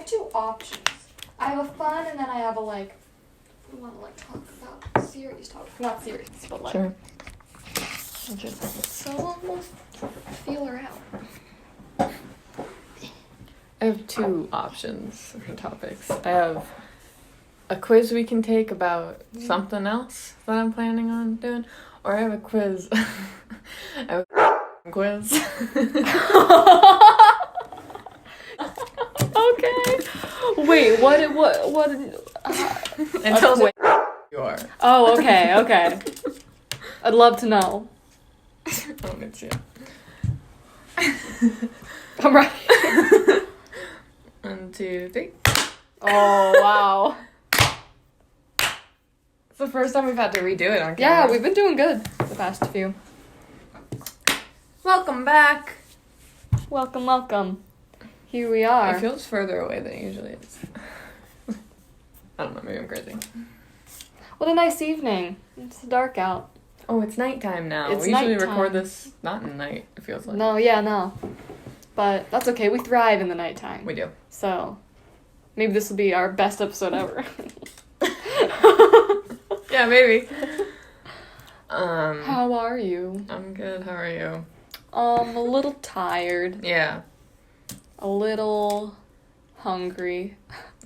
two options. I have a fun and then I have a like, I want to like talk about serious topics. Not serious, but like. Sure. So feel her out. I have two options for topics. I have a quiz we can take about something else that I'm planning on doing, or I have a quiz. I have a quiz. Okay. Wait, what? It tells you you are. Oh, okay. I'd love to know. Oh, it's you. I'm ready. 1, 2, 3. Oh, wow. It's the first time we've had to redo it on camera. Yeah, we've been doing good the past few. Welcome back. Welcome. Here we are. It feels further away than it usually is. I don't know, maybe I'm crazy. What a nice evening. It's dark out. Oh, it's nighttime now. It's we usually nighttime. record this not in night, it feels like. No. But that's okay. We thrive in the nighttime. We do. So, maybe this will be our best episode ever. Yeah, maybe. How are you? I'm good. How are you? A little tired. Yeah, A little hungry.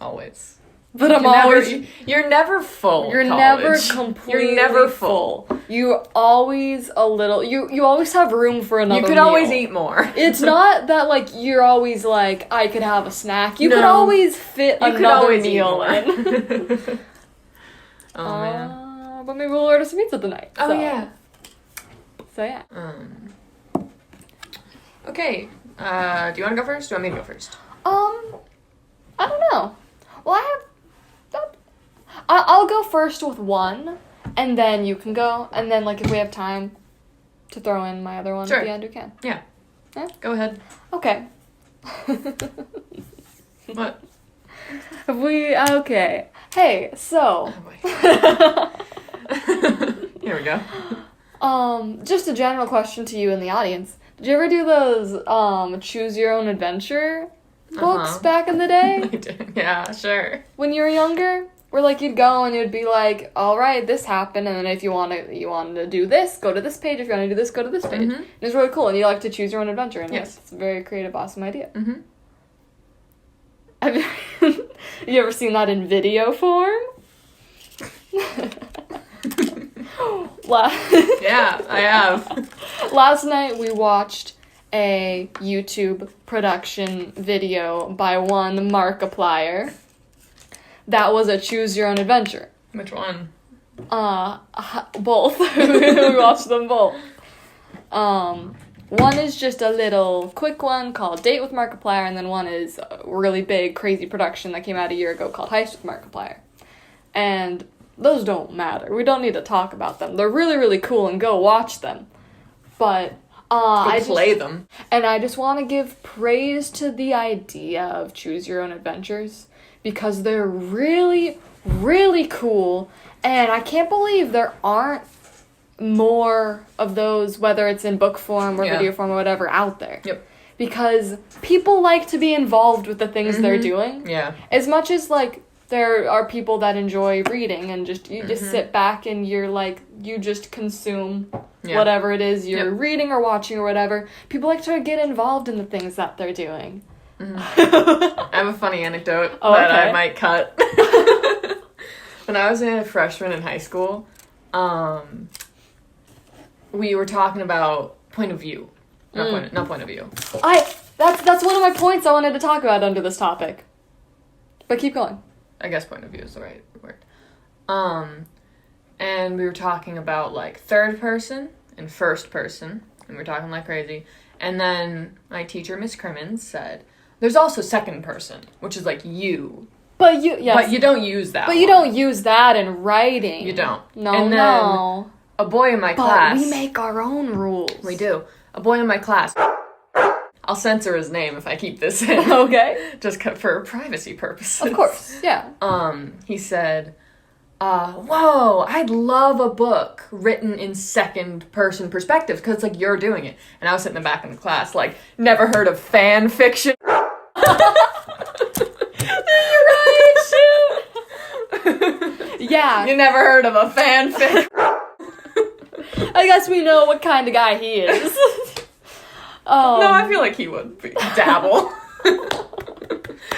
always. But I'm always... You're never full. You're college. never completely You're never full. You're always a little... You always have room for another You could meal. always eat more. It's not that, like, you're always like, I could have a snack. You No. could always fit You could another always eat meal more. in. Oh, man. But maybe we'll order some pizza tonight. Oh, so. yeah. So, yeah. Okay. Do you want to go first? Do you want me to go first? I don't know. Well, I'll go first with one, and then you can go, and then, like, if we have time to throw in my other one Sure. at the end, we can. Yeah. Yeah? Go ahead. Okay. What? Okay. Hey, so. Oh, boy. Here we go. Just a general question to you in the audience. Did you ever do those, choose your own adventure books back in the day? I did. Yeah, sure. When you were younger? Where, like, you'd go and you'd be like, all right, this happened, and then if you wanted to do this, go to this page. If you want to do this, go to this page. Mm-hmm. And it's really cool, and you like to choose your own adventure, and Yes. it's a very creative, awesome idea. Mm-hmm. Have you ever seen that in video form? Yeah, I have. Last night we watched a YouTube production video by one Markiplier. That was a choose your own adventure. Which one? Both. We watched them both. One is just a little quick one called Date with Markiplier, and then one is a really big, crazy production that came out a year ago called Heist with Markiplier. And those don't matter. We don't need to talk about them. They're really, really cool, and go watch them. But I play them. And I just want to give praise to the idea of choose your own adventures, because they're really, really cool, and I can't believe there aren't more of those, whether it's in book form or video form or whatever, out there. Yep. Because people like to be involved with the things they're doing. Yeah. As much as, like, there are people that enjoy reading and just sit back and you're like, you just consume whatever it is you're reading or watching or whatever. People like to get involved in the things that they're doing. I have a funny anecdote that I might cut. When I was a freshman in high school, we were talking about point of view. Not point of view. That's one of my points I wanted to talk about under this topic. But keep going. I guess point of view is the right word. And we were talking about, like, third person and first person, and we were talking like crazy. And then my teacher, Miss Crimmins, said, there's also second person, which is like you. But you don't use that. But you don't use that in writing. You don't. No, A boy in my But class. we make our own rules. We do. A boy in my class. I'll censor his name if I keep this in. Okay. Just for privacy purposes. Of course, yeah. He said, whoa, I'd love a book written in second person perspective, because it's like you're doing it. And I was sitting in the back of the class, like, never heard of fan fiction. Yeah. You never heard of a fanfic. I guess we know what kind of guy he is. No, I feel like he would dabble.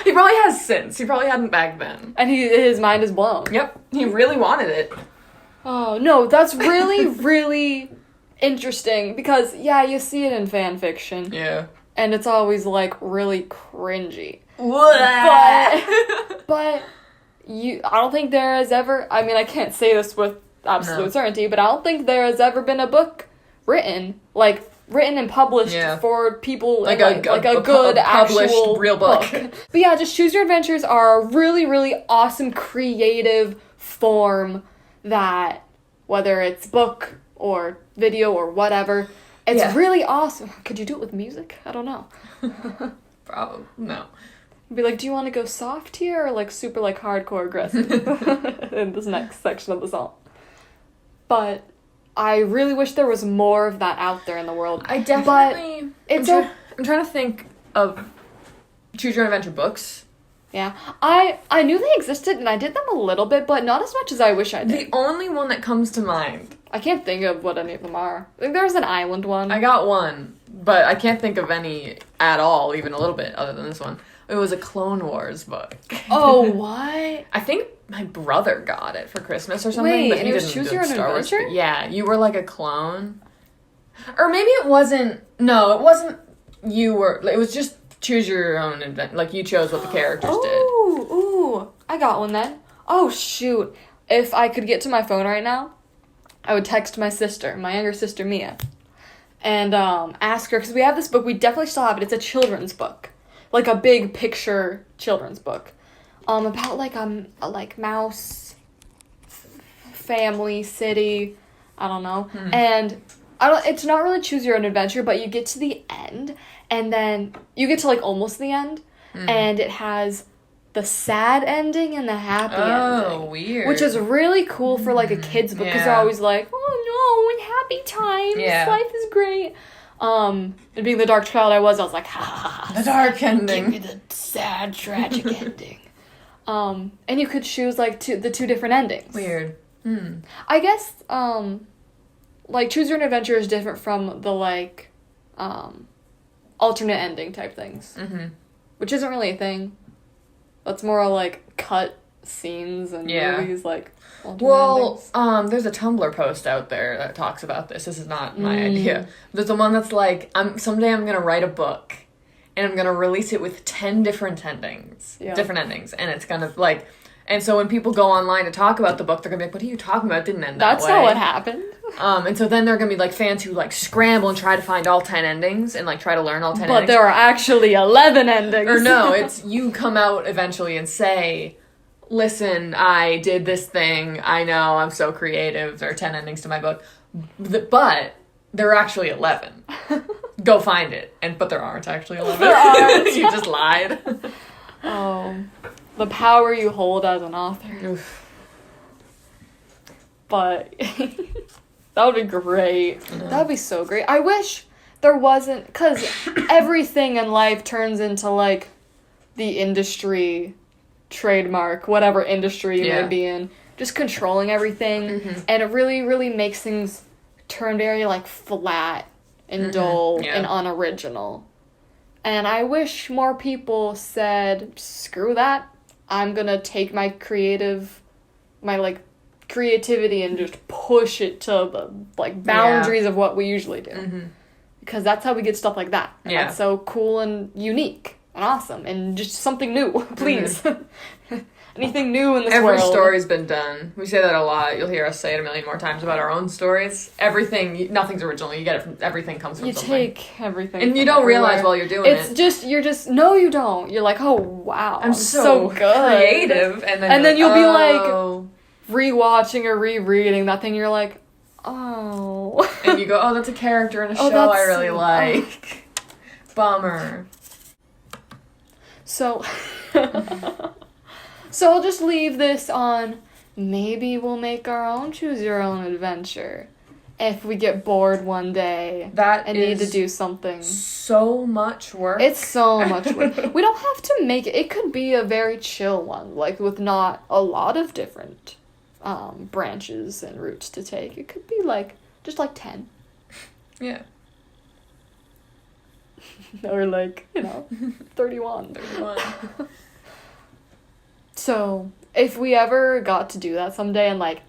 He probably has since. He probably hadn't back then. And his mind is blown. Yep. He really wanted it. Oh, no, that's really, really interesting because, yeah, you see it in fan fiction. Yeah. And it's always, like, really cringy. But I don't think there has ever, I mean, I can't say this with absolute certainty, but I don't think there has ever been a book written and published for people like a good published actual real book. But yeah, just Choose Your Adventures are a really, really awesome creative form that, whether it's book or video or whatever, it's really awesome. Could you do it with music? I don't know. Probably no. Be like, do you want to go soft here or like super like hardcore aggressive in this next section of the song? But I really wish there was more of that out there in the world. I definitely. But I'm trying to think of Choose Your Own Adventure books. Yeah, I knew they existed and I did them a little bit, but not as much as I wish I did. The only one that comes to mind. I can't think of what any of them are. I think there's an island one. I got one, but I can't think of any at all, even a little bit, other than this one. It was a Clone Wars book. Oh, what? I think my brother got it for Christmas or something. Wait, but and he it was didn't Choose do Your Own Star Wars, Adventure? but yeah, you were like a clone. Or maybe it wasn't. No, it wasn't. You were. It was just choose your own adventure. Like you chose what the characters did. Ooh, I got one then. Oh shoot! If I could get to my phone right now, I would text my sister, my younger sister Mia, and ask her because we have this book. We definitely still have it. It's a children's book, like a big picture children's book, about like mouse, family, city. I don't know, and it's not really choose your own adventure, but you get to the end, and then you get to like almost the end, and it has the sad ending and the happy ending. Oh, weird. Which is really cool for like a kid's book because they're always like, oh no, in happy times, life is great. And being the dark child I was like, ha ha ha. The dark ending. Give me the sad, tragic ending. And you could choose like the two different endings. Weird. I guess, like, Choose Your Own Adventure is different from the, like, alternate ending type things. Which isn't really a thing. That's more, like, cut scenes and movies, like, alternate endings. There's a Tumblr post out there that talks about this. This is not my idea. There's the one that's like, someday I'm gonna write a book, and I'm gonna release it with 10 different endings. Different endings. And it's gonna, like... And so when people go online to talk about the book, they're gonna be like, what are you talking about? It didn't end that way. That's not what happened. And so then there are gonna be, like, fans who, like, scramble and try to find all 10 endings and, like, try to learn all 10 endings. But there are actually 11 endings. Or no, it's you come out eventually and say, listen, I did this thing. I know, I'm so creative. There are 10 endings to my book. But there are actually 11. Go find it. But there aren't actually 11. There aren't. You just lied. Oh... The power you hold as an author. Oof. But that would be great. That would be so great. I wish there wasn't, because everything in life turns into, like, the industry trademark, whatever industry you may be in, just controlling everything. And it really, really makes things turn very, like, flat and dull and unoriginal. And I wish more people said, screw that. I'm gonna take my creativity and just push it to the, like, boundaries of what we usually do. Because that's how we get stuff like that. And that's so cool and unique and awesome and just something new, please. Anything new in this world. Every story's been done. We say that a lot. You'll hear us say it a million more times about our own stories. Nothing's original. You get it from, everything comes from something. You take everything and from you don't everywhere. realize while you're doing it. No, you don't. You're like, oh, wow. I'm so good. Creative. And then you'll be like, rewatching or rereading that thing, you're like, oh. And you go, oh, that's a character in a show I really like. Bummer. So... So I'll just leave this on, maybe we'll make our own Choose Your Own Adventure. If we get bored one day and need to do something. So much work. It's so much work. We don't have to make it. It could be a very chill one, like with not a lot of different branches and routes to take. It could be like just like 10. Yeah. Or like, 31. 31. So, if we ever got to do that someday and like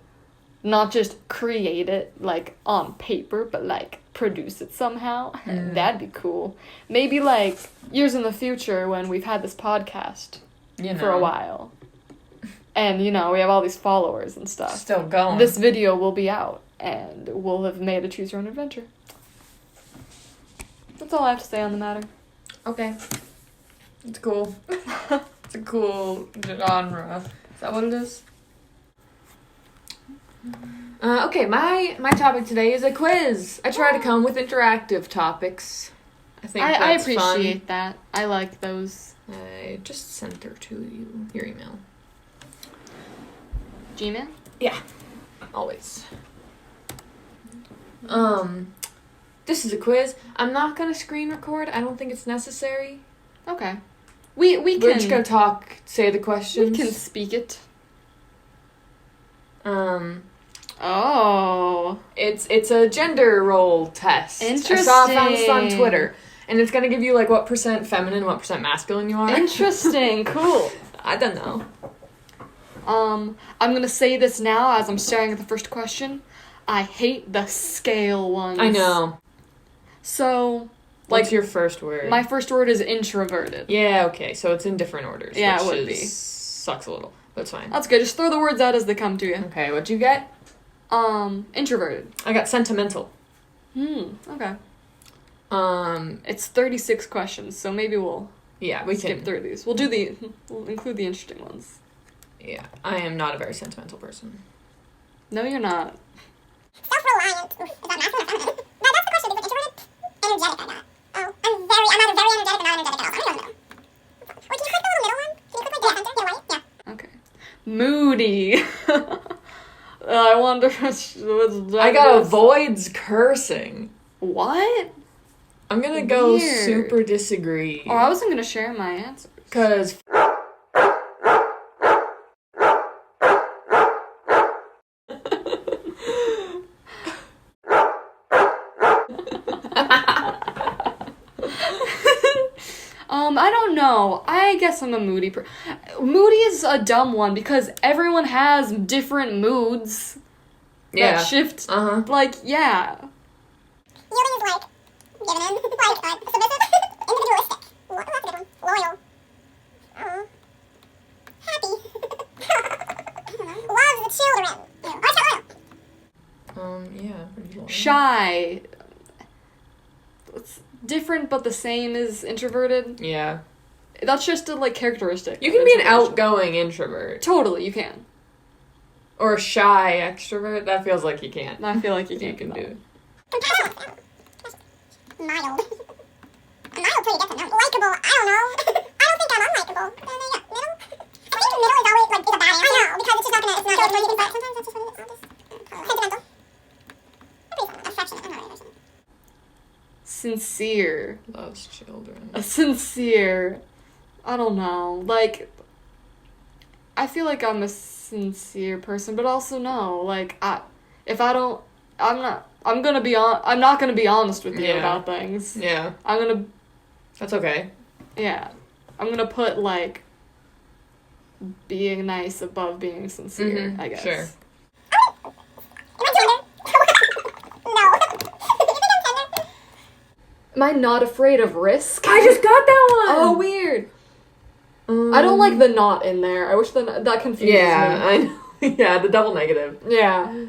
not just create it like on paper, but like produce it somehow, that'd be cool. Maybe like years in the future when we've had this podcast for a while. And, we have all these followers and stuff. Still going. This video will be out, and we'll have made a Choose Your Own Adventure. That's all I have to say on the matter. Okay. It's cool. It's a cool genre. Is that what it is? Okay, my topic today is a quiz. I try to come with interactive topics. I think I that's appreciate fun. that. I like those. I just sent her to you, your email. Gmail? Yeah, always. This is a quiz. I'm not gonna screen record. I don't think it's necessary. Okay. We're just gonna talk, say the questions. We can speak it. Oh. It's a gender role test. Interesting. I found this on Twitter. And it's gonna give you like what % feminine, what % masculine you are. interesting. Cool. I don't know. I'm gonna say this now as I'm staring at the first question. I hate the scale ones. I know. So, What's your first word? My first word is introverted. Yeah, okay. So it's in different orders. Yeah, which it would be. Sucks a little. That's fine. That's good. Just throw the words out as they come to you. Okay, what'd you get? Introverted. I got sentimental. Okay. It's 36 questions, so maybe we'll we skip can through these. We'll include the interesting ones. Yeah, I am not a very sentimental person. No, you're not. Self-reliant. Is that masculine or feminine? No, that's the question. Is it introverted? Energetic or not? Oh, I'm either very energetic or not energetic at all. I don't know. Wait, can you click the little middle one? Can you click like the center? Yeah, right? Yeah. Okay. Moody. I wonder what's I got avoids cursing. What? I'm gonna go Weird. super disagree. Oh, I wasn't gonna share my answers. Cause I don't know. I guess I'm a moody Moody is a dumb one because everyone has different moods that shift. Like, yeah. Yielding is like giving in, like submissive, individualistic. That's a good one. Loyal. Happy. I don't know. Loves the children. Oh, it's not loyal. Yeah. Shy. It's different but the same as introverted. Yeah. That's just a characteristic. You can be an outgoing introvert. Totally, you can. Or a shy extrovert. That feels like you can't. I feel like you can do it. Compassionate. Mild. Mild till you get to know. Likeable. I don't know. I don't think I'm unlikable. Yeah. Middle. I think middle is always is a bad answer. I know, because it's just not gonna. It's not good. But sometimes that's just what it is. I'll just sentimental. Affectionate. I don't know. Sincere. Loves children. A sincere. I don't know. I feel like I'm a sincere person, but also no. I'm not gonna be honest with you about things. Yeah. That's okay. Yeah. I'm gonna put being nice above being sincere, I guess. Sure. Am I tender? No. Tender? Am I not afraid of risk? I just got that one! Oh, weird. I don't like the not in there. I wish that confuses me. I know. Yeah, the double negative. Yeah.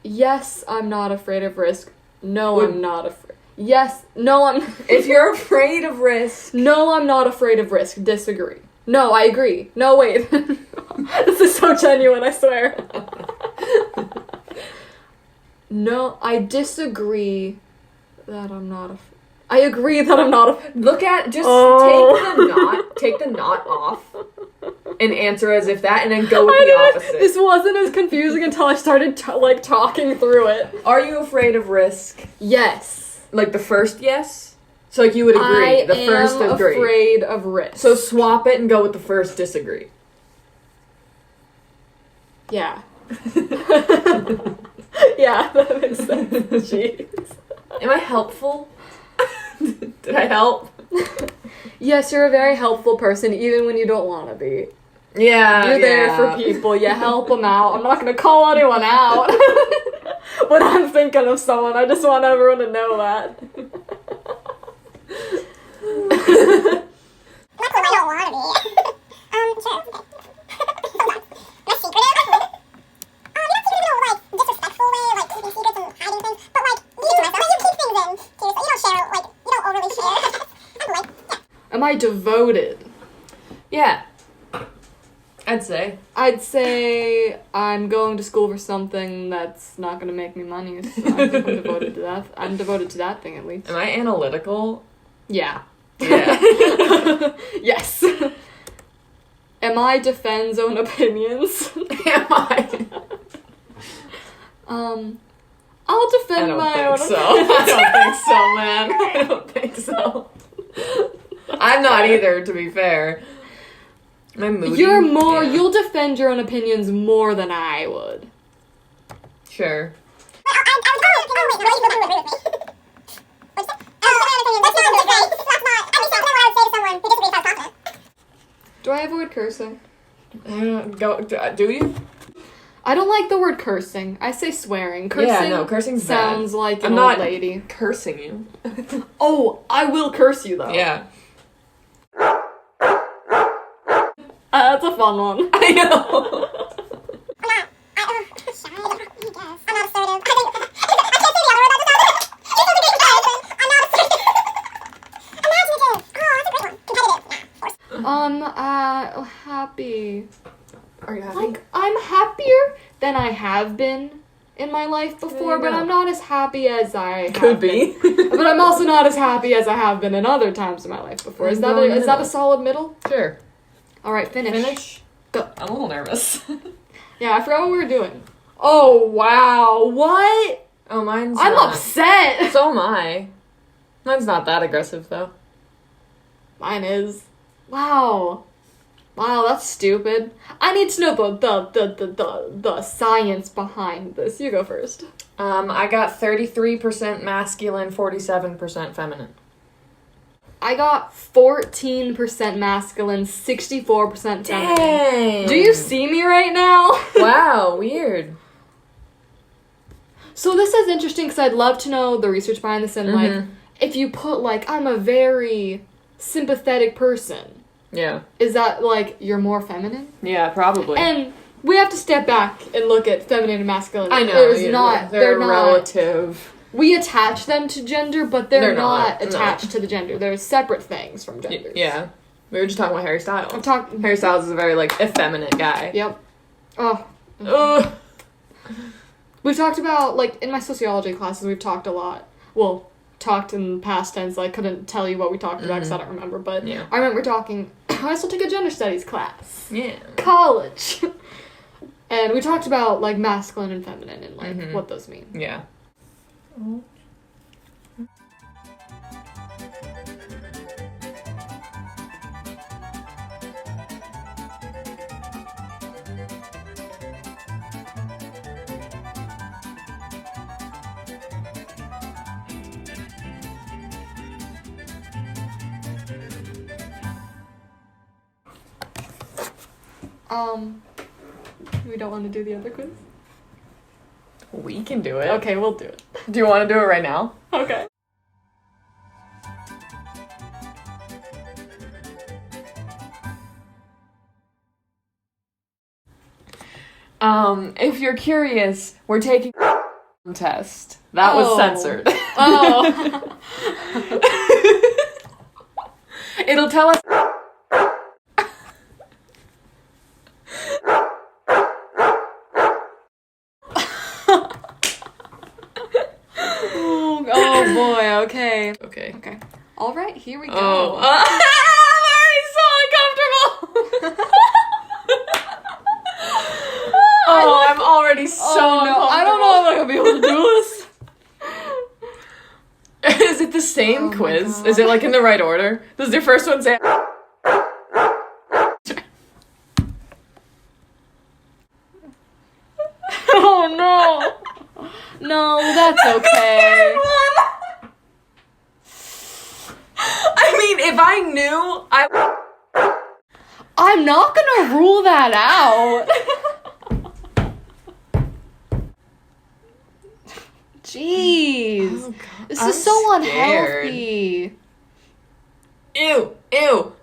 Yes, I'm not afraid of risk. No, I'm not afraid. Yes, no, I'm... If you're afraid of risk... No, I'm not afraid of risk. Disagree. No, I agree. No, wait. This is so genuine, I swear. No, I disagree that I'm not afraid. I agree that I'm not afraid. Look at... Just take the not off. And answer as if that, and then go with the opposite. This wasn't as confusing until I started talking through it. Are you afraid of risk? Yes. The first yes? So you would agree. The first agree. I am afraid of risk. So swap it and go with the first disagree. Yeah. Yeah, that makes sense. Jeez. Am I helpful? Did I help? Yes, you're a very helpful person, even when you don't want to be. Yeah. You're there for people. You help them out. I'm not going to call anyone out. When I'm thinking of someone, I just want everyone to know that. That's what I don't want to be. Sure. Am I secretive? Not secretive in a, like, disrespectful way, like, keeping secrets and hiding things, but, like, you keep myself, like, you keep things in, too, so you don't share, like, you don't overly share. I'm like, yeah. Am I devoted? Yeah. I'd say. I'd say I'm going to school for something that's not going to make me money. So I think I'm devoted to that. I'm devoted to that thing, at least. Am I analytical? Yeah. Yeah. Yes. Am I defend own opinions? Am I? I'll defend my own so. opinions. I don't think so, man. I don't think so. I'm not either, to be fair. Am I moody? You're more, Yeah. you'll defend your own opinions more than I would. Sure. Do I avoid cursing? Do you? I don't like the word cursing. I say swearing. Cursing Yeah, no, cursing's sounds bad. like I'm an not old lady. cursing you. Oh, I will curse you, though. Yeah. That's a fun one. I know. Happy. Are you happy? Like, I'm happier than I have been in my life before, but go. I'm not as happy as I have Could be. been. But I'm also not as happy as I have been in other times in my life before. Is that Going is that a middle. solid middle? Sure. All right, finish. Finish? Go. I'm a little nervous. Yeah, I forgot what we were doing. Oh, wow. What? Oh, mine's I'm not. upset. So am I. Mine's not that aggressive, though. Mine is. Wow. Wow, that's stupid. I need to know the science behind this. You go first. I got 33% masculine, 47% feminine. I got 14% masculine, 64% feminine. Dang! Do you see me right now? Wow, weird. So this is interesting because I'd love to know the research behind this and, like, if you put, like, I'm a very sympathetic person, Yeah. is that, like, you're more feminine? Yeah, probably. And we have to step back and look at feminine and masculine. I know. There's yeah, not, they're they're not, relative. we attach them to gender, but they're They're not not, no. attached to the gender. They're separate things from genders. Yeah. We were just talking about Harry Styles. I'm talking. Harry Styles is a very, like, effeminate guy. Yep. Oh. Ugh. We've talked about, like, in my sociology classes, we've talked a lot. Well, talked in past tense. I couldn't tell you what we talked about because I don't remember. But Yeah. I remember talking. I still take a gender studies class. Yeah. College. And we talked about, like, masculine and feminine and, like, what those mean. Yeah. We don't want to do the other quiz? We can do it. Okay, we'll do it. Do you want to do it right now? Okay. If you're curious, we're taking a test. That was Oh. censored. Oh. It'll tell us. Oh boy, okay. Okay. Okay. Alright, here we go. Oh. I'm already so uncomfortable. Oh, I'm already so Oh, no, I don't know if I'm gonna be able to do this. Is it the same Oh my quiz? God. Is it like in the right order? Does your first one say? No, that's okay. I mean, if I knew, I'm not gonna rule that out. Jeez. Oh, God. This I'm is so scared. unhealthy. Ew.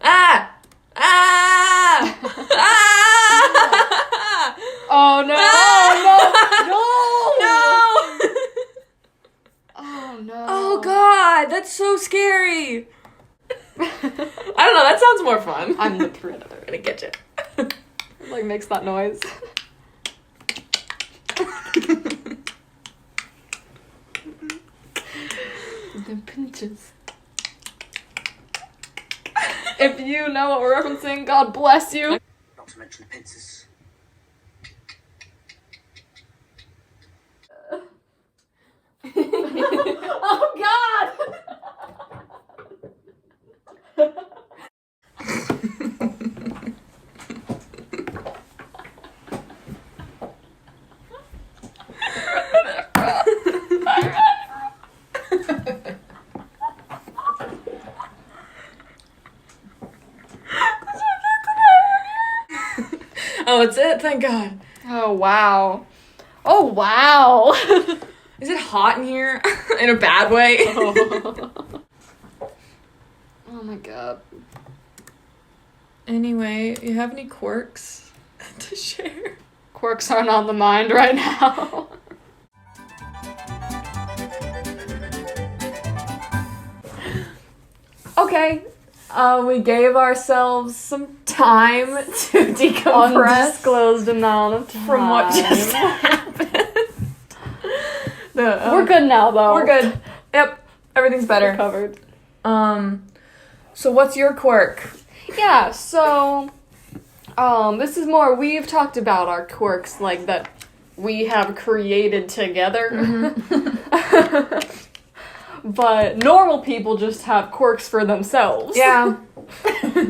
Ah. Oh no! No. Oh no! Oh God, that's so scary. I don't know. That sounds more fun. I'm the predator. gonna get you. It, like makes that noise. The pinches. If you know what we're referencing, God bless you. Not to mention the pincers. Oh God! Oh, it's it. Thank God. Oh wow! Oh wow! Is it hot in here? In a bad way? Oh my God. Anyway, you have any quirks to share? Quirks aren't on the mind right now. Okay. We gave ourselves some time to decompress Undisclosed amount of time. from what just happened. We're good now, though. We're good. Yep. Everything's better. Covered. So what's your quirk? Yeah. So, this is more. We've talked about our quirks, like that we have created together. Mm-hmm. But normal people just have quirks for themselves. Yeah.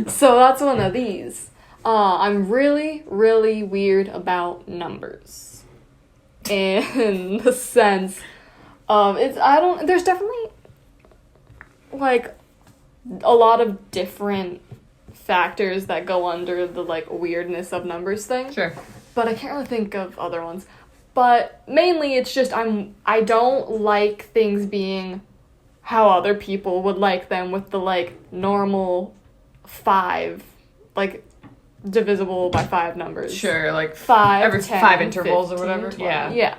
So that's one of these. I'm really, really weird about numbers. In the sense of, there's definitely, like, a lot of different factors that go under the, like, weirdness of numbers thing. Sure. But I can't really think of other ones. But mainly it's just I don't like things being how other people would like them, with the, like, normal 5, like, divisible by 5 numbers. Sure, like 5, every 10, 5 intervals 15, or whatever. 20. Yeah.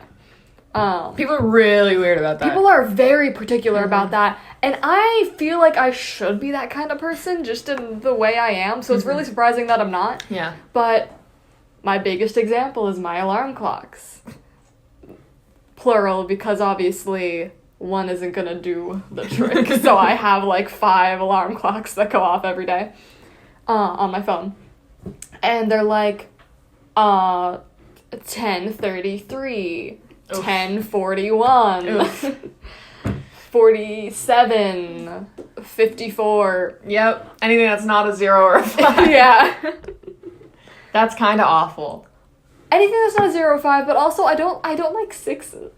Yeah. People are really weird about that. People are very particular about that, and I feel like I should be that kind of person just in the way I am, so it's really surprising that I'm not. Yeah. But my biggest example is my alarm clocks. Plural, because obviously one isn't gonna do the trick, so I have like 5 alarm clocks that go off every day on my phone. And they're like 10:33, 10:41, 47, 54. Yep. Anything that's not a 0 or a 5. Yeah. That's kind of awful. Anything that's not a 0 or 5, but also I don't like 6s.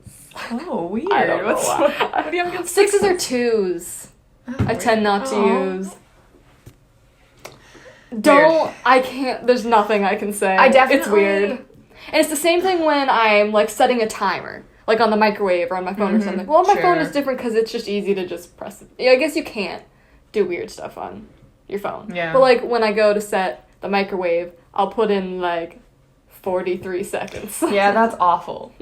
Oh, weird. I don't know why. What do you have against 6s are 2s. I tend not to use. I can't, there's nothing I can say. It's weird. And it's the same thing when I'm, like, setting a timer, like on the microwave or on my phone or something. Well, on my phone it's different because it's just easy to just press it. Yeah, I guess you can't do weird stuff on your phone. Yeah. But, like, when I go to set the microwave, I'll put in, like, 43 seconds. Yeah, that's awful.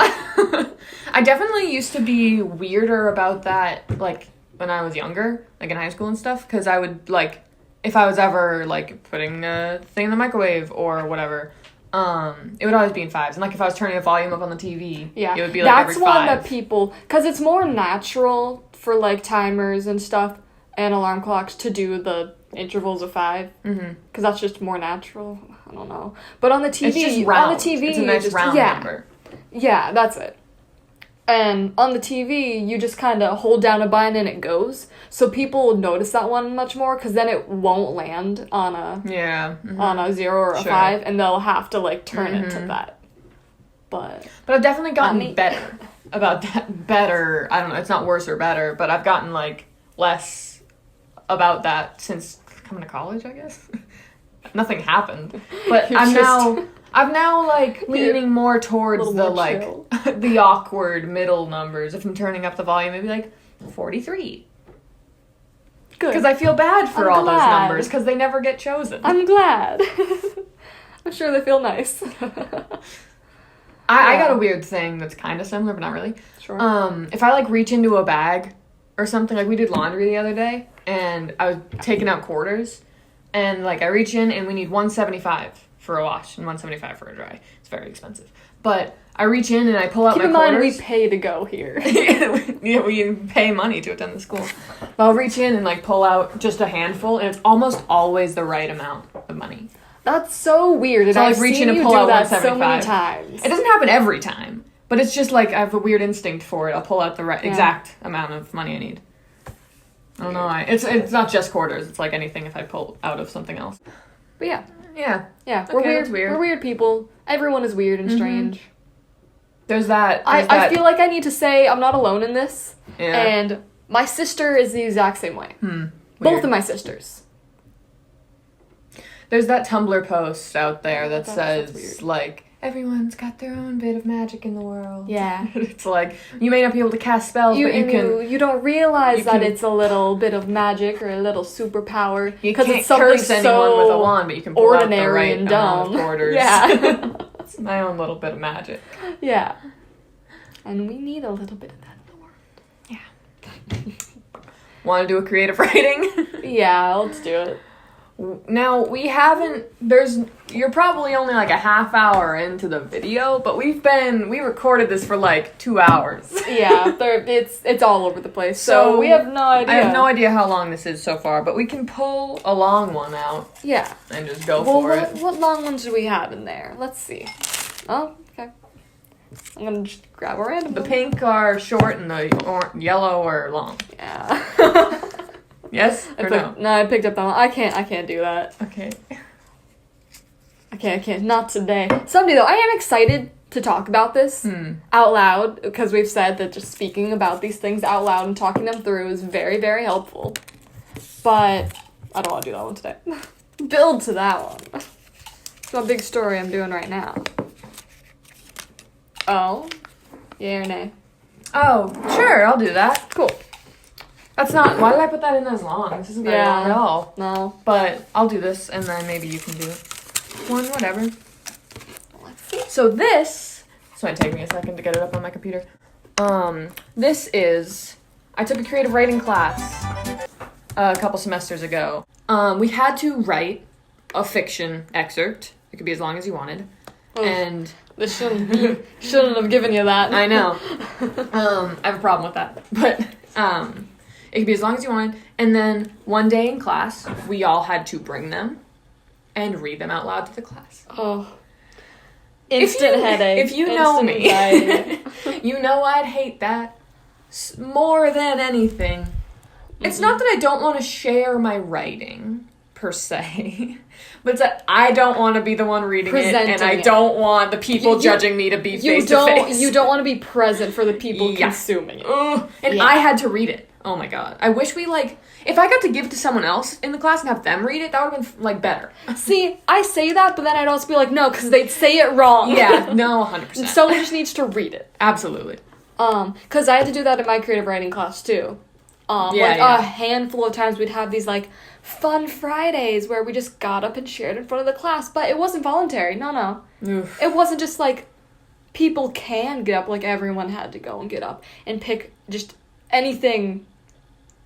I definitely used to be weirder about that, like, when I was younger, like in high school and stuff, because I would, like, if I was ever, like, putting a thing in the microwave or whatever, it would always be in 5s. And, like, if I was turning the volume up on the TV, Yeah, it would be, like, that's every 5. one that people, because it's more natural for, like, timers and stuff and alarm clocks to do the intervals of 5, because that's just more natural. I don't know, but on the TV, It's just round. on the TV, It's a nice round number. Yeah, that's it. And on the TV, you just kind of hold down a button and it goes. So people notice that one much more, because then it won't land on a on a 0 or a 5, and they'll have to, like, turn it to that. But I've definitely gotten better about that better. I don't know, it's not worse or better, but I've gotten like less about that since coming to college, I guess. Nothing happened. But I'm now like leaning more towards the more like chill. the awkward middle numbers. If I'm turning up the volume, maybe like 43. Good. Because I feel bad for I'm all those glad. numbers because they never get chosen. I'm glad. I'm sure they feel nice. I got a weird thing that's kind of similar, but not really. Sure. If I like reach into a bag or something, like we did laundry the other day, and I was taking out quarters, and like I reach in and we need $175 for a wash and $175 for a dry. It's very expensive, but I reach in and I pull out Keep my in mind quarters. we pay to go here. Yeah, we pay money to attend the school. But I'll reach in and like pull out just a handful, and it's almost always the right amount of money. That's so weird. And So, like, I've reach seen in and you pull do out that so 175. many times. It doesn't happen every time, but it's just like I have a weird instinct for it. I'll pull out the right exact amount of money I need. I don't know why. It's not just quarters. It's like anything if I pull out of something else. But yeah. Yeah. We're Okay, weird. that's weird. We're weird people. Everyone is weird and strange. There's that. I feel like I need to say I'm not alone in this. Yeah. And my sister is the exact same way. Both Weird. of my sisters. There's that Tumblr post out there that That's says weird. like everyone's got their own bit of magic in the world. Yeah. It's like you may not be able to cast spells, but you can. You don't realize you that can- it's a little bit of magic or a little superpower You because can't it's something curse anyone with a so wand, but you can pull out the ordinary right and amount dumb. of quarters. Yeah. It's my own little bit of magic. Yeah. And we need a little bit of that in the world. Want to do a creative writing? Yeah, let's do it. Now, we haven't, you're probably only like a half hour into the video, but we recorded this for like 2 hours. Yeah, it's all over the place. So we have no idea. I have no idea how long this is so far, but we can pull a long one out Yeah. and just go Well, for it. what long ones do we have in there? Let's see. Oh, okay. I'm gonna just grab a random The one. pink are short and the yellow are long. Yeah. Yes or no? No, I picked up that one. I can't do that. Okay. I can't. Not today. Someday though, I am excited to talk about this out loud because we've said that just speaking about these things out loud and talking them through is very, very helpful. But I don't want to do that one today. Build to that one. It's my big story I'm doing right now. Oh, yay or nay? Oh, sure, I'll do that. Cool. That's not, why did I put that in as long? This isn't very Yeah. long at all. No. But I'll do this, and then maybe you can do one, whatever. Let's see. So this might take me a second to get it up on my computer. This is, I took a creative writing class a couple semesters ago. We had to write a fiction excerpt. It could be as long as you wanted. Oh. And This shouldn't have given you that. I know. I have a problem with that. But it could be as long as you wanted. And then one day in class, we all had to bring them and read them out loud to the class. Oh. Instant headache. If you know Instant me, anxiety. you know I'd hate that more than anything. It's not that I don't want to share my writing, per se, but it's that I don't want to be the one reading it, and Presenting I it. don't want the people You- judging me to be You face to don't. face. You don't want to be present for the people Yeah. consuming it. And Yeah. I had to read it. Oh my god. I wish we, like, if I got to give it to someone else in the class and have them read it, that would have been, like, better. See, I say that, but then I'd also be like, no, because they'd say it wrong. Yeah, no, 100%. Someone just needs to read it. Absolutely. Because I had to do that in my creative writing class too. Yeah. A handful of times we'd have these like fun Fridays where we just got up and shared in front of the class, but it wasn't voluntary. No. Oof. It wasn't just like people can get up, like everyone had to go and get up and pick just anything,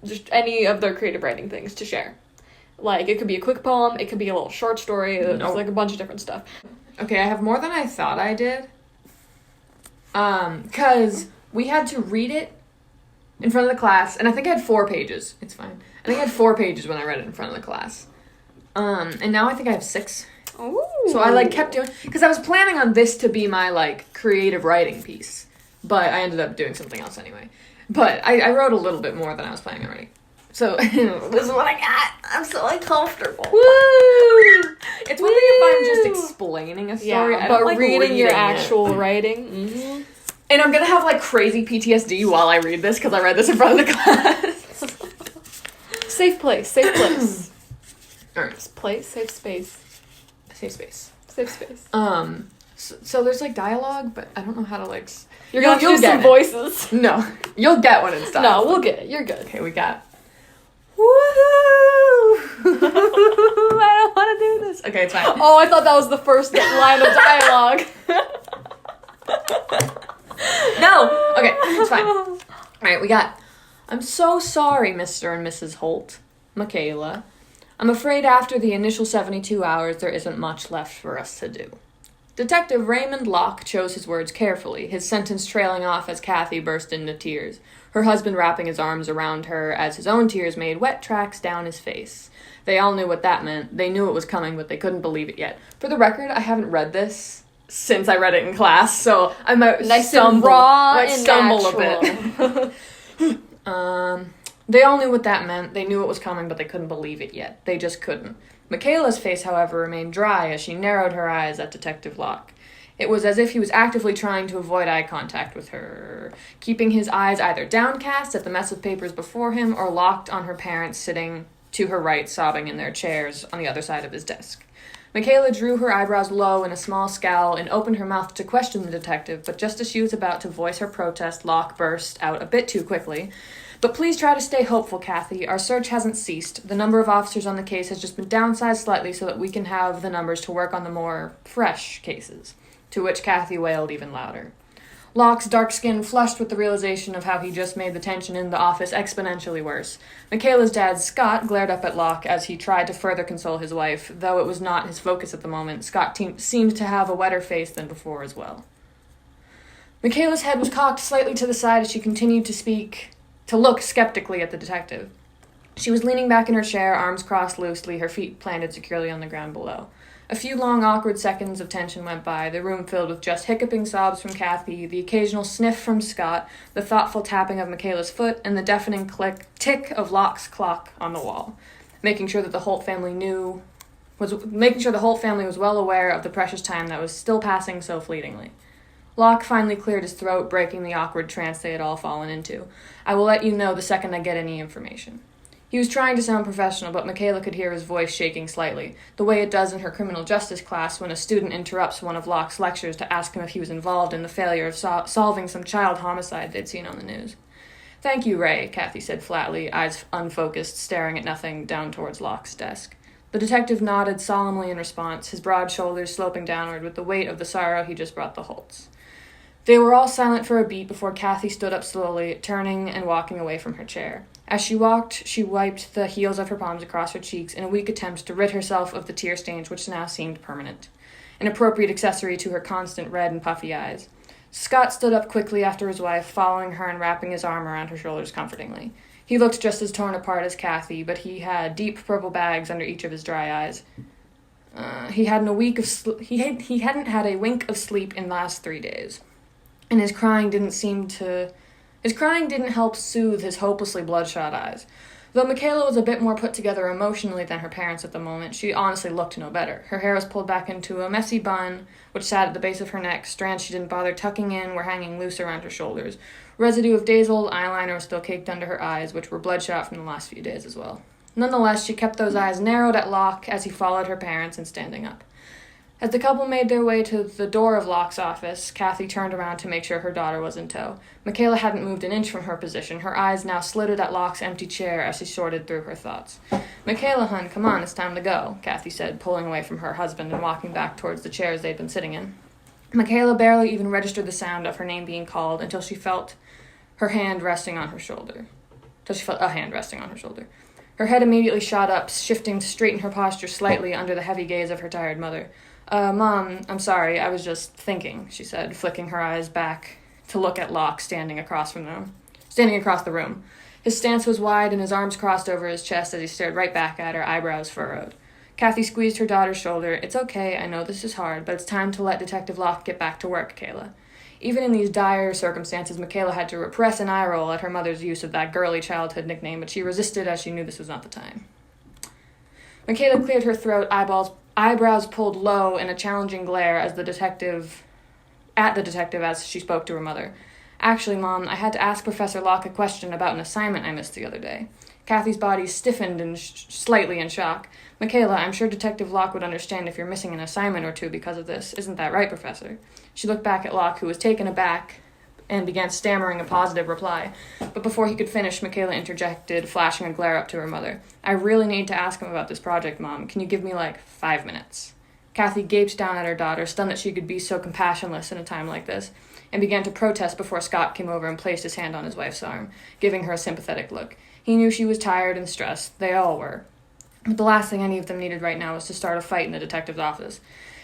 just any of their creative writing things to share. Like, it could be a quick poem, it could be a little short story, it's like a bunch of different stuff. Okay, I have more than I thought I did. Because we had to read it in front of the class, and I think I had 4 pages. It's fine. I think I had 4 pages when I read it in front of the class. And now I think I have 6. Ooh. So I, like, kept doing... Because I was planning on this to be my, like, creative writing piece. But I ended up doing something else anyway. But I wrote a little bit more than I was planning on writing. So, this is what I got. I'm so uncomfortable. Woo! It's one thing if I'm just explaining a story. Yeah, I don't but like reading your it. actual writing. Mm-hmm. And I'm gonna have, like, crazy PTSD while I read this, because I read this in front of the class. Safe place, safe place. Alright. Place, safe space. Safe space. Safe space. So there's, like, dialogue, but I don't know how to, like... You're gonna have to you'll do get some it. voices. No. You'll get when it's done. No, we'll get it. You're good. Okay, we got... Woohoo! I don't want to do this. Okay, it's fine. Oh, I thought that was the first line of dialogue. No! Okay, it's fine. Alright, we got... I'm so sorry, Mr. and Mrs. Holt. Michaela. I'm afraid after the initial 72 hours, there isn't much left for us to do. Detective Raymond Locke chose his words carefully, his sentence trailing off as Kathy burst into tears, her husband wrapping his arms around her as his own tears made wet tracks down his face. They all knew what that meant. They knew it was coming, but they couldn't believe it yet. For the record, I haven't read this since I read it in class, so I might stumble a bit. They all knew what that meant. They knew it was coming, but they couldn't believe it yet. They just couldn't. Michaela's face, however, remained dry as she narrowed her eyes at Detective Locke. It was as if he was actively trying to avoid eye contact with her, keeping his eyes either downcast at the mess of papers before him or locked on her parents sitting to her right, sobbing in their chairs on the other side of his desk. Michaela drew her eyebrows low in a small scowl and opened her mouth to question the detective, but just as she was about to voice her protest, Locke burst out a bit too quickly. But please try to stay hopeful, Kathy. Our search hasn't ceased. The number of officers on the case has just been downsized slightly so that we can have the numbers to work on the more fresh cases. To which Kathy wailed even louder. Locke's dark skin flushed with the realization of how he just made the tension in the office exponentially worse. Michaela's dad, Scott, glared up at Locke as he tried to further console his wife. Though it was not his focus at the moment, Scott seemed to have a wetter face than before as well. Michaela's head was cocked slightly to the side as she continued to look skeptically at the detective. She was leaning back in her chair, arms crossed loosely, her feet planted securely on the ground below. A few long, awkward seconds of tension went by, the room filled with just hiccuping sobs from Kathy, the occasional sniff from Scott, the thoughtful tapping of Michaela's foot, and the deafening tick of Locke's clock on the wall, making sure the whole family was well aware of the precious time that was still passing so fleetingly. Locke finally cleared his throat, breaking the awkward trance they had all fallen into. I will let you know the second I get any information. He was trying to sound professional, but Michaela could hear his voice shaking slightly, the way it does in her criminal justice class when a student interrupts one of Locke's lectures to ask him if he was involved in the failure of solving some child homicide they'd seen on the news. Thank you, Ray, Kathy said flatly, eyes unfocused, staring at nothing down towards Locke's desk. The detective nodded solemnly in response, his broad shoulders sloping downward with the weight of the sorrow he just brought the Holts. They were all silent for a beat before Kathy stood up slowly, turning and walking away from her chair. As she walked, she wiped the heels of her palms across her cheeks in a weak attempt to rid herself of the tear stains which now seemed permanent, an appropriate accessory to her constant red and puffy eyes. Scott stood up quickly after his wife, following her and wrapping his arm around her shoulders comfortingly. He looked just as torn apart as Kathy, but he had deep purple bags under each of his dry eyes. He hadn't had a wink of sleep in the last 3 days. And his crying didn't help soothe his hopelessly bloodshot eyes. Though Michaela was a bit more put together emotionally than her parents at the moment, she honestly looked no better. Her hair was pulled back into a messy bun, which sat at the base of her neck. Strands she didn't bother tucking in were hanging loose around her shoulders. Residue of days-old eyeliner was still caked under her eyes, which were bloodshot from the last few days as well. Nonetheless, she kept those eyes narrowed at Locke as he followed her parents in standing up. As the couple made their way to the door of Locke's office, Kathy turned around to make sure her daughter was in tow. Michaela hadn't moved an inch from her position, her eyes now slitted at Locke's empty chair as she sorted through her thoughts. Michaela, hun, come on, it's time to go, Kathy said, pulling away from her husband and walking back towards the chairs they'd been sitting in. Michaela barely even registered the sound of her name being called until she felt a hand resting on her shoulder. Her head immediately shot up, shifting to straighten her posture slightly under the heavy gaze of her tired mother. Mom, I'm sorry, I was just thinking, she said, flicking her eyes back to look at Locke standing across the room. His stance was wide and his arms crossed over his chest as he stared right back at her, eyebrows furrowed. Kathy squeezed her daughter's shoulder. It's okay, I know this is hard, but it's time to let Detective Locke get back to work, Kayla. Even in these dire circumstances, Michaela had to repress an eye roll at her mother's use of that girly childhood nickname, but she resisted as she knew this was not the time. Michaela cleared her throat, eyebrows pulled low in a challenging glare as the detective at the detective as she spoke to her mother. Actually, Mom, I had to ask Professor Locke a question about an assignment I missed the other day. Kathy's body stiffened and slightly in shock. Michaela, I'm sure Detective Locke would understand if you're missing an assignment or two because of this. Isn't that right, Professor? She looked back at Locke, who was taken aback, and began stammering a positive reply. But before he could finish, Michaela interjected, flashing a glare up to her mother. I really need to ask him about this project, Mom. Can you give me, 5 minutes? Kathy gaped down at her daughter, stunned that she could be so compassionless in a time like this, and began to protest before Scott came over and placed his hand on his wife's arm, giving her a sympathetic look. He knew she was tired and stressed. They all were. But the last thing any of them needed right now was to start a fight in the detective's office.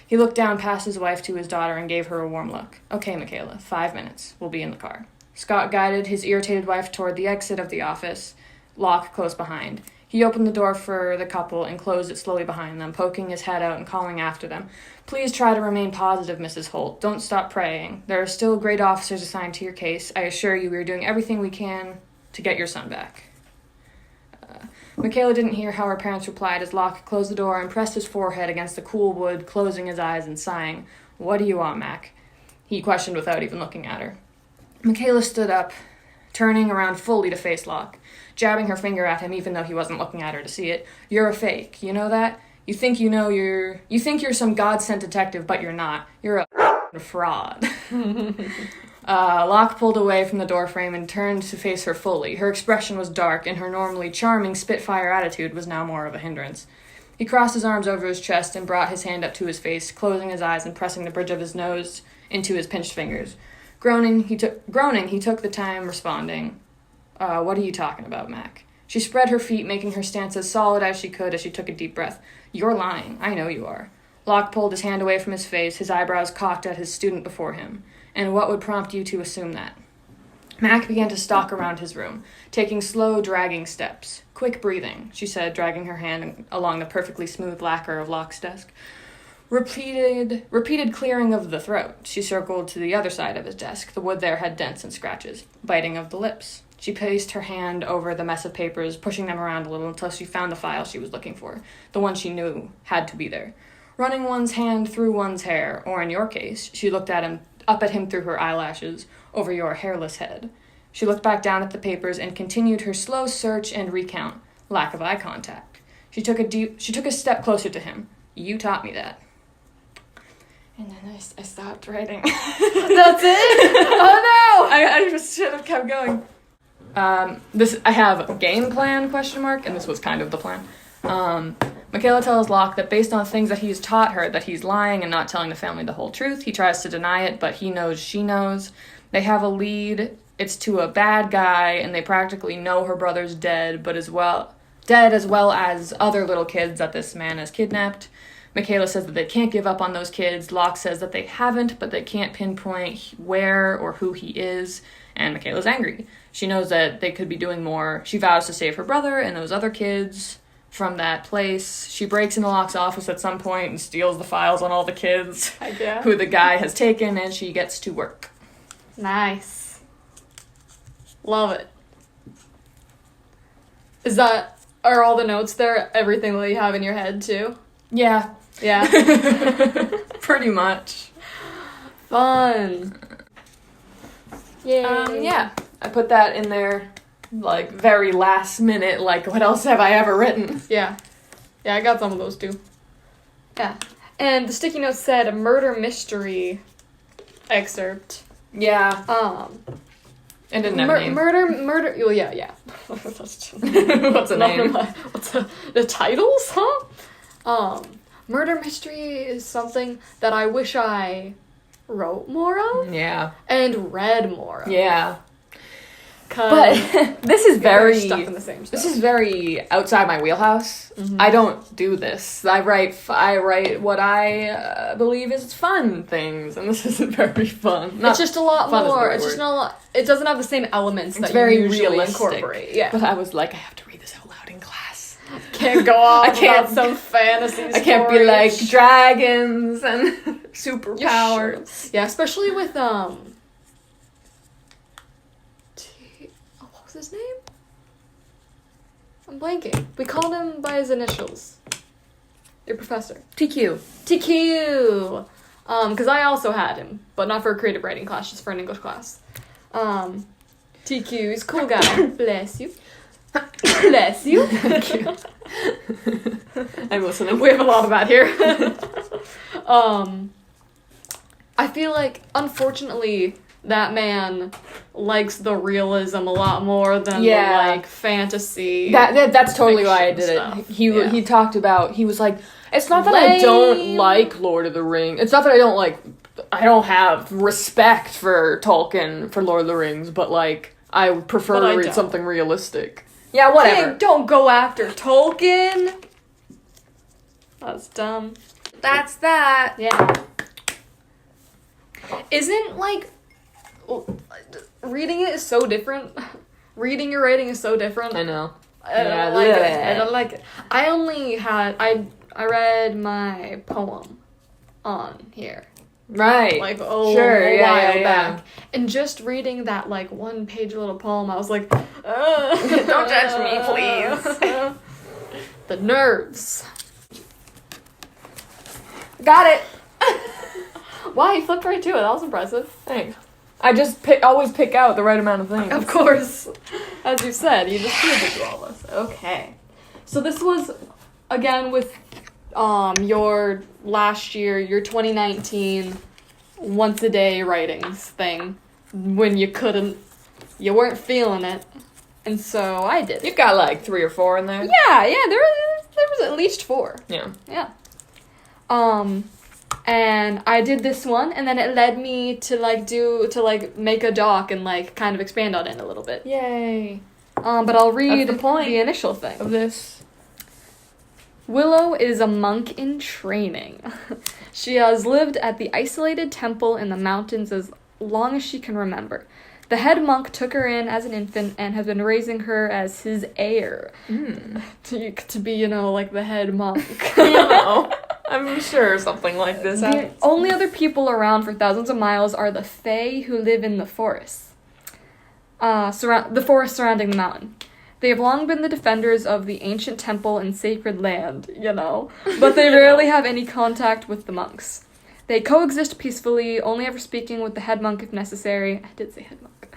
He looked down past his wife to his daughter and gave her a warm look. Okay, Michaela, 5 minutes. We'll be in the car. Scott guided his irritated wife toward the exit of the office, Locke close behind. He opened the door for the couple and closed it slowly behind them, poking his head out and calling after them. Please try to remain positive, Mrs. Holt. Don't stop praying. There are still great officers assigned to your case. I assure you we are doing everything we can to get your son back. Michaela didn't hear how her parents replied as Locke closed the door and pressed his forehead against the cool wood, closing his eyes and sighing. What do you want, Mac? He questioned without even looking at her. Michaela stood up, turning around fully to face Locke, jabbing her finger at him even though he wasn't looking at her to see it. You're a fake, you know that? You think you're some God-sent detective, but you're not. You're a fraud. Locke pulled away from the doorframe and turned to face her fully. Her expression was dark, and her normally charming Spitfire attitude was now more of a hindrance. He crossed his arms over his chest and brought his hand up to his face, closing his eyes and pressing the bridge of his nose into his pinched fingers. Groaning, he took the time responding, what are you talking about, Mac? She spread her feet, making her stance as solid as she could as she took a deep breath. You're lying. I know you are. Locke pulled his hand away from his face, his eyebrows cocked at his student before him. And what would prompt you to assume that? Mac began to stalk around his room, taking slow, dragging steps. Quick breathing, she said, dragging her hand along the perfectly smooth lacquer of Locke's desk. Repeated clearing of the throat. She circled to the other side of his desk. The wood there had dents and scratches. Biting of the lips. She placed her hand over the mess of papers, pushing them around a little until she found the file she was looking for, the one she knew had to be there. Running one's hand through one's hair, or in your case, she looked up at him through her eyelashes, over your hairless head. She looked back down at the papers and continued her slow search and recount. Lack of eye contact. She took a step closer to him. You taught me that. And then I stopped writing. That's it? Oh no! I just should have kept going. I have a game plan, and this was kind of the plan. Michaela tells Locke that based on things that he's taught her, that he's lying and not telling the family the whole truth. He tries to deny it, but he knows she knows. They have a lead. It's to a bad guy, and they practically know her brother's dead, as well as other little kids that this man has kidnapped. Michaela says that they can't give up on those kids. Locke says that they haven't, but they can't pinpoint where or who he is, and Michaela's angry. She knows that they could be doing more. She vows to save her brother and those other kids from that place. She breaks into Locke's office at some point and steals the files on all the kids who the guy has taken, and she gets to work. Nice. Love it. Are all the notes there everything that you have in your head too? Yeah. Yeah. Pretty much. Fun. Yay. Yeah. I put that in there, very last minute, what else have I ever written? Yeah. Yeah, I got some of those too. Yeah. And the sticky note said a murder mystery excerpt. Yeah. It didn't have a name. Murder. Oh, yeah. What's a name? What's the titles, huh? Murder mystery is something that I wish I wrote more of. Yeah. And read more of. Yeah. But this is very stuck in the same stuff. This is very outside my wheelhouse. Mm-hmm. I don't do this. I write what I believe is fun things, and this isn't very fun. It's just a lot more. It's just not a lot. It doesn't have the same elements that very you usually realistic. Incorporate. Yeah. But I was like, I have to read this out loud in class. Can't go off about some fantasy story. I can't be like dragons and superpowers. Yeah, especially with what was his name? I'm blanking. We called him by his initials. Your professor. TQ. Because I also had him, but not for a creative writing class, just for an English class. TQ, he's a cool guy. Bless you. Bless you. I'm listening. We have a lot of that here. I feel like, unfortunately, that man likes the realism a lot more than the, like, fantasy. That's totally why I did stuff. it. He talked about, he was like, it's not that I don't like Lord of the Rings. It's not that I don't have respect for Tolkien, for Lord of the Rings, but, like, I would prefer to read something realistic. Yeah, whatever. Hey, don't go after Tolkien. That's dumb. That's that. Yeah. Isn't, like, reading it is so different. Reading your writing is so different. I know. I don't like it. I don't like it. I read my poem on here. Right. Like, while back. And just reading that, like, 1-page little poem, I was like, Don't judge me, please. The nerves. Got it. Wow, you flipped right to it. That was impressive. Thanks. I just always pick out the right amount of things. Of course. As you said, you just did it to all of us. Okay. So this was, again, with your last year, your 2019 once-a-day writings thing, when you weren't feeling it. And so I did. You've got, like, 3 or 4 in there? Yeah, there was at least 4. Yeah. Yeah. And I did this one, and then it led me to make a doc and, like, kind of expand on it a little bit. Yay. But I'll read That's the point the initial thing. of this. Willow is a monk in training. She has lived at the isolated temple in the mountains as long as she can remember. The head monk took her in as an infant and has been raising her as his heir. To be, like, the head monk. I'm sure something like this The happens. only other people around for thousands of miles are the Fae who live in the forests. The forest surrounding the mountain. They have long been the defenders of the ancient temple and sacred land, but they rarely have any contact with the monks. They coexist peacefully, only ever speaking with the head monk if necessary. I did say head monk.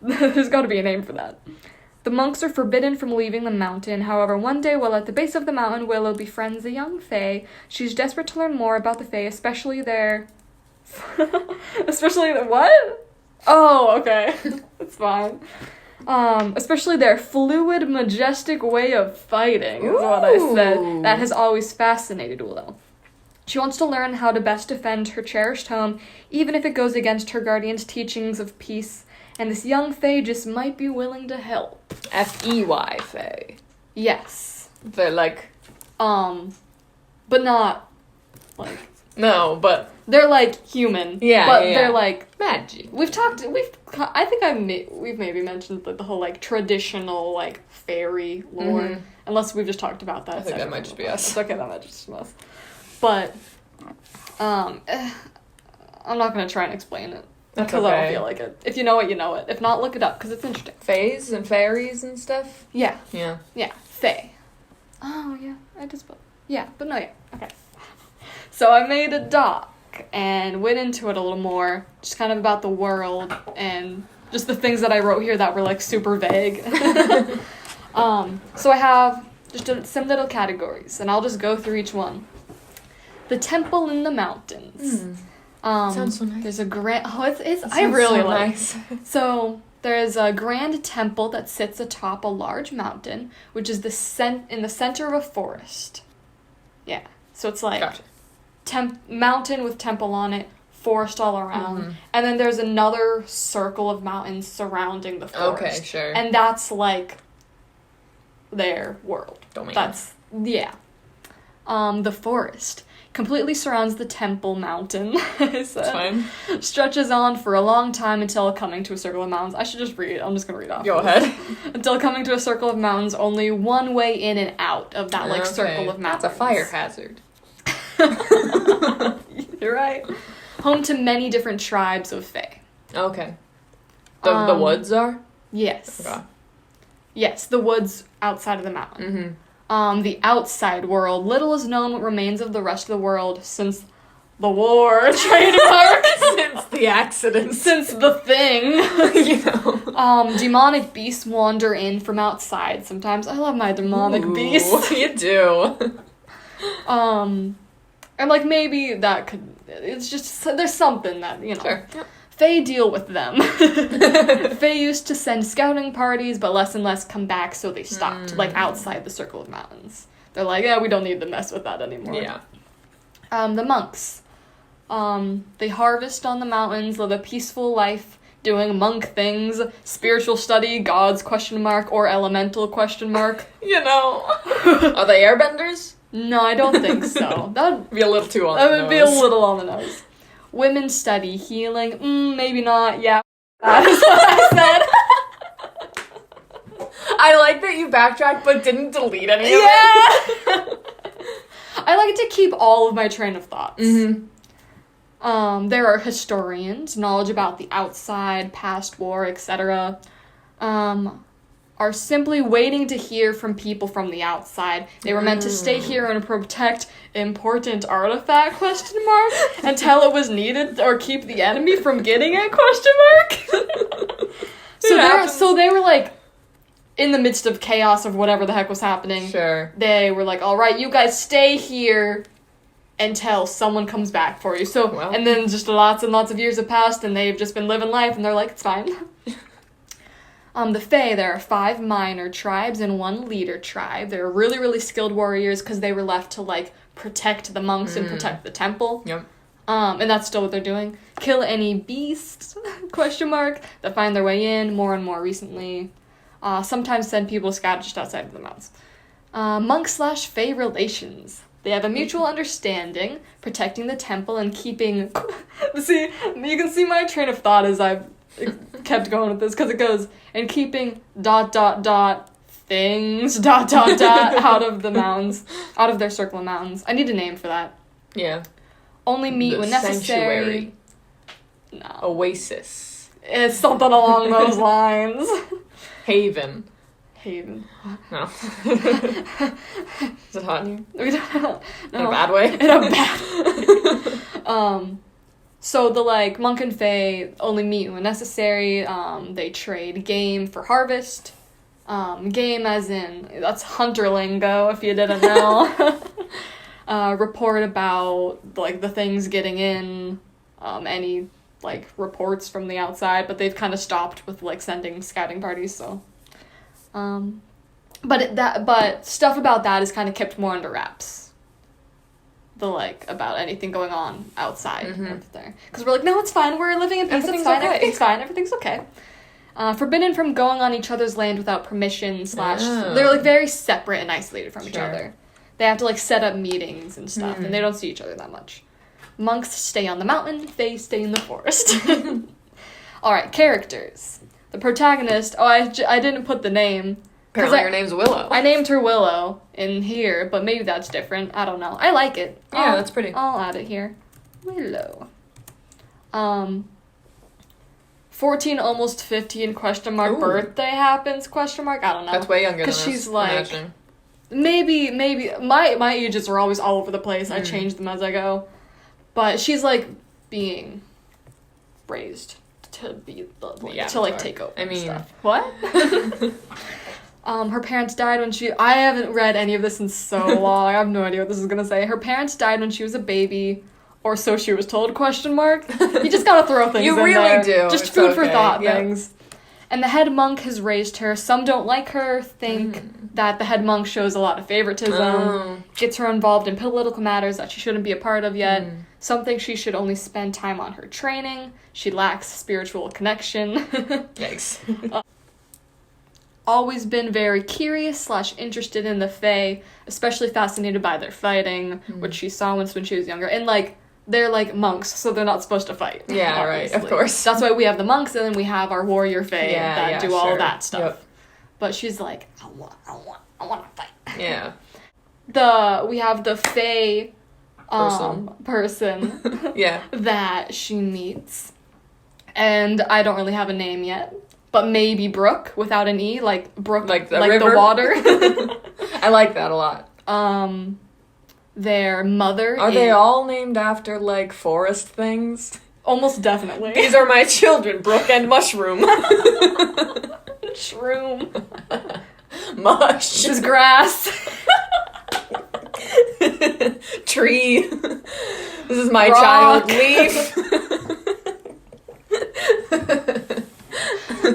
There's got to be a name for that. The monks are forbidden from leaving the mountain. However, one day while at the base of the mountain, Willow befriends a young Fae. She's desperate to learn more about the Fae, especially their... especially the what? Oh, okay. It's fine. Especially their fluid, majestic way of fighting, is what I said. That has always fascinated Willow. She wants to learn how to best defend her cherished home, even if it goes against her guardian's teachings of peace, and this young Fae just might be willing to help. F-E-Y, Fae. Yes. They're like... But not, like... No, but... They're, like, human. Yeah, but yeah. They're, like... Magic. I think we've maybe mentioned the whole, like, traditional, like, fairy lore. Mm-hmm. Unless we've just talked about that. I think that might just be us. It's okay, that might just be us. But, I'm not gonna try and explain it. That's because okay. I don't feel like it. If you know it, you know it. If not, look it up, because it's interesting. Faes and fairies and stuff? Yeah. Yeah. Yeah. Fae. Oh, yeah. I just... Yeah, but no, yeah. Okay. So I made a doc and went into it a little more, just kind of about the world and just the things that I wrote here that were, like, super vague. So I have just some little categories, and I'll just go through each one. The temple in the mountains. Sounds so nice. There's a grand... Oh, it's I really so like... nice. So there's a grand temple that sits atop a large mountain, which is in the center of a forest. Yeah. So it's like... Gotcha. Mountain with temple on it, forest all around, and then there's another circle of mountains surrounding the forest. Okay, sure. And that's like their world. Domain. The forest completely surrounds the temple mountain. It's fine. Stretches on for a long time until coming to a circle of mountains. I should just read it. I'm just gonna read off. Go ahead. Until coming to a circle of mountains, only one way in and out of that circle of mountains. That's a fire hazard. You're right. Home to many different tribes of Fae. Okay. The woods are? Yes. Okay. Yes, the woods outside of the mountain. Mm-hmm. The outside world. Little is known what remains of the rest of the world since the war trademark. Since the accident. Since the thing. You know. Demonic beasts wander in from outside sometimes. I love my demonic beasts. You do. And like maybe that could, it's just, there's something that, you know. Sure. Yep. Fae deal with them. Fae used to send scouting parties, but less and less come back, so they stopped, like outside the circle of mountains. They're like, yeah, we don't need to mess with that anymore. Yeah. The monks. They harvest on the mountains, live a peaceful life, doing monk things, spiritual study, gods, or elemental, You know. Are they airbenders? No, I don't think so. That would Be a little too on the That would nose. be a little on the nose. Women study healing. Maybe not. Yeah. That is what I said. I like that you backtracked but didn't delete any of Yeah. it. I like to keep all of my train of thoughts. Mm-hmm. There are historians, knowledge about the outside, past war, etc. Are simply waiting to hear from people from the outside. They were meant to stay here and protect important artifact, until it was needed, or keep the enemy from getting it, So they were like, in the midst of chaos of whatever the heck was happening. Sure. They were like, all right, you guys stay here until someone comes back for you. So, Well. and then just lots and lots of years have passed, and they've just been living life, and they're like, it's fine. The Fae, there are 5 minor tribes and 1 leader tribe. They're really, really skilled warriors because they were left to, like, protect the monks and protect the temple. Yep. And that's still what they're doing. Kill any beasts, that find their way in, more and more recently. Sometimes send people scattered just outside of the mountains. Monk/Fae relations. They have a mutual understanding, protecting the temple and keeping... See, you can see my train of thought as I've kept going with this, because it goes, and keeping ... things ... out of the mountains, out of their circle of mountains. I need a name for that. Yeah. Only meet when necessary. Sanctuary. No. Oasis. It's something along those lines. Haven. Haven. No. Is it hot in here? We don't know. In a bad way? In a bad So the, like, monk and fae only meet when necessary. They trade game for harvest. Game as in, that's hunter lingo, if you didn't know. Report about, like, the things getting in, any, like, reports from the outside, but they've kind of stopped with, like, sending scouting parties, so. But stuff about that is kind of kept more under wraps. About anything going on outside of there. Because we're like, no, it's fine, we're living in peace, it's fine, okay. everything's fine, everything's okay. Forbidden from going on each other's land without permission / they're, like, very separate and isolated from each other. They have to, like, set up meetings and stuff, and they don't see each other that much. Monks stay on the mountain, fae stay in the forest. Alright, characters. The protagonist, I didn't put the name. Apparently your name's Willow. I named her Willow in here, but maybe that's different. I don't know. I like it. Yeah, that's pretty. I'll add it here. Willow. 14, almost 15, Ooh. birthday happens, I don't know. That's way younger than Because us. she's like, Imagining. maybe, my ages are always all over the place. I change them as I go. But she's, like, being raised to be, take over I mean, stuff. What? Her parents died when I haven't read any of this in so long. I have no idea what this is gonna say. Her parents died when she was a baby, or so she was told, You just gotta throw things You in really there. do. Just It's food for okay. thought Yep. things. And the head monk has raised her. Some don't like her, think that the head monk shows a lot of favoritism, gets her involved in political matters that she shouldn't be a part of yet. Some think she should only spend time on her training. She lacks spiritual connection. Yikes. Always been very curious / interested in the Fae, especially fascinated by their fighting, which she saw once when she was younger. And, like, they're, like, monks, so they're not supposed to fight. Yeah, obviously. right, of course. That's why we have the monks, and then we have our warrior Fae that do all of that stuff. Yep. But she's like, I want to fight. Yeah. We have the Fae person Yeah. that she meets. And I don't really have a name yet. But maybe Brook, without an E, like Brook, Like the the river? water. I like that a lot. their mother Are they all named after, like, forest things? almost definitely. These are my children, Brooke and Mushroom. Shroom. Mush. This is grass. Tree. This is my Rock. child, Leaf.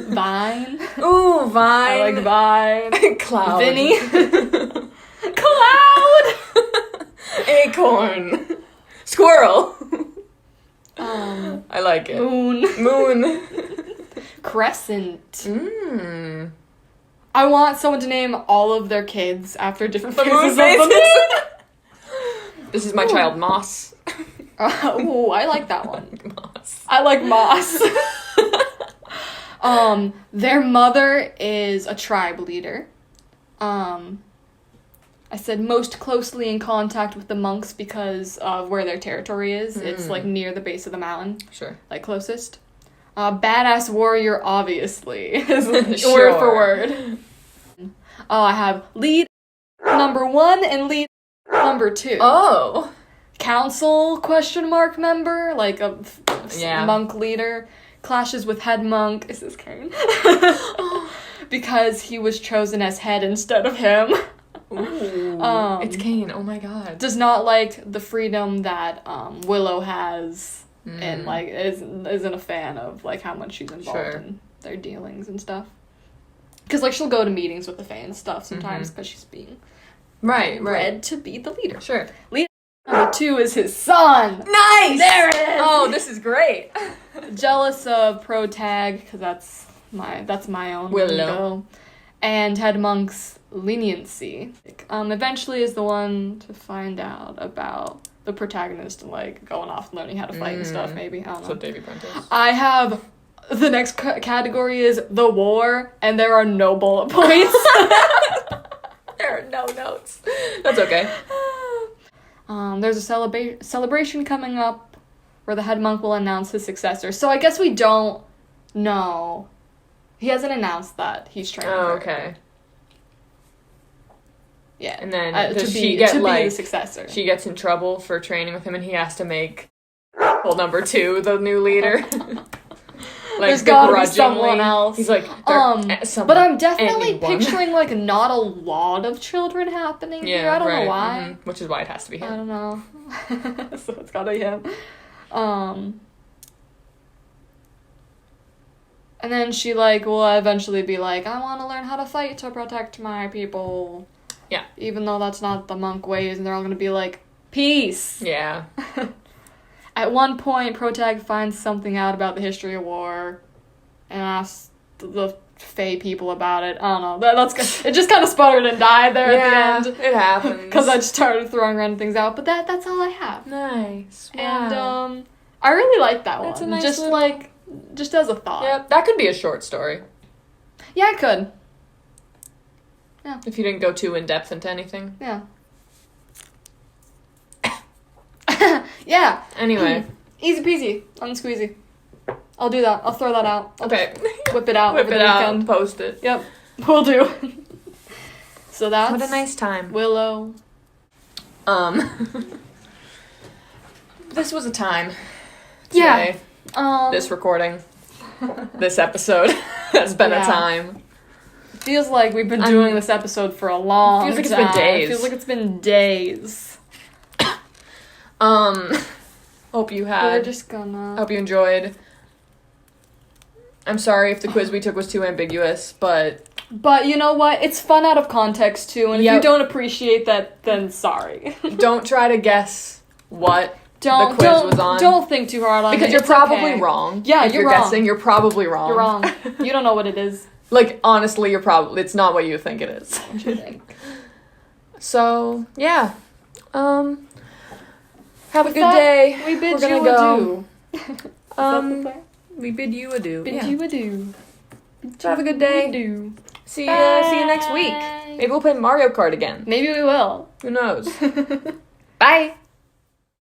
Vine. Ooh, Vine. I like Vine. Cloud. Vinny. Cloud. Acorn. Squirrel. I like it. Moon. Moon. Crescent. Mmm. I want someone to name all of their kids after different The moon phases of the moon. This is my child, Moss. Ooh, I like that one. Moss. I like Moss. Their mother is a tribe leader. I said most closely in contact with the monks because of where their territory is. It's like near the base of the mountain, Sure. like closest. Badass warrior, obviously, is Sure. word for word. I have lead number 1 and lead number 2. Oh. Council ? Member, like a Yeah. monk leader, clashes with head monk. Is this Kane? Because he was chosen as head instead of him. Ooh. It's Kane. Oh my god. Does not like the freedom that Willow has, and like isn't a fan of like how much she's involved Sure. in their dealings and stuff. Because like she'll go to meetings with the Fae and stuff sometimes because she's being Right. bred to be the leader. Sure. Number 2 is his son. Nice! There it is. Oh, this is great. Jealous of Protag because that's my own Willow. lingo. And head monk's leniency. Eventually is the one to find out about the protagonist and like going off and learning how to fight and stuff. Maybe I don't know. So Davy Prentice. I have the next category is the war, and there are no bullet points. There are no notes. That's okay. There's a celebration coming up where the head monk will announce his successor. So I guess we don't know. He hasn't announced that he's training. Oh, her. okay. Yeah. And then to does be she get the like successor. she gets in trouble for training with him, and he has to make number 2 the new leader. Like There's gotta be begrudgingly. someone else. He's like, but I'm definitely anyone. picturing like not a lot of children happening here. I don't know why. Which is why it has to be I him. don't know. So it's gotta be him. And then she like will eventually be like, I want to learn how to fight to protect my people. Yeah. Even though that's not the monk ways, and they're all gonna be like, peace. Yeah. At one point, Protag finds something out about the history of war, and asks the Fae people about it. I don't know. That's it. Just kind of sputtered and died there at the end. It happens. Because I just started throwing random things out. But that's all I have. Nice. Wow. And I really like that That's one. a nice Just little- like just as a thought. Yep, that could be a short story Yeah, I could. if you didn't go too in depth into anything. Yeah. Yeah. Anyway, Easy peasy. Unsqueezy. I'll do that. I'll throw that out. I'll okay. whip it out Whip over it the out, weekend. post it. Yep. Will do. So that's What a nice time. Willow. This was a time. Yeah. Today. This recording. This episode has been a time. Feels like we've been doing this episode for a long Feels like it's time. been days. Feels like it's been days. Hope you We're had. just gonna. Hope you enjoyed. I'm sorry if the quiz we took was too ambiguous, but But you know what? It's fun out of context too, and if you Yep. don't appreciate that, then sorry. don't try to guess what Don't the quiz was on. Don't think too hard on it. because you're It's probably okay. wrong. Yeah, if you're you're wrong. guessing, you're probably wrong. You're wrong. You don't know what it is. Like honestly, it's not what you think it is. What you think. So yeah, have a With good that, day. We bid We're you gonna adieu. go. We bid you adieu. Bid Yeah. you adieu. So have a good day. Adieu. See you next week. Maybe we'll play Mario Kart again. Maybe we will. Who knows? Bye.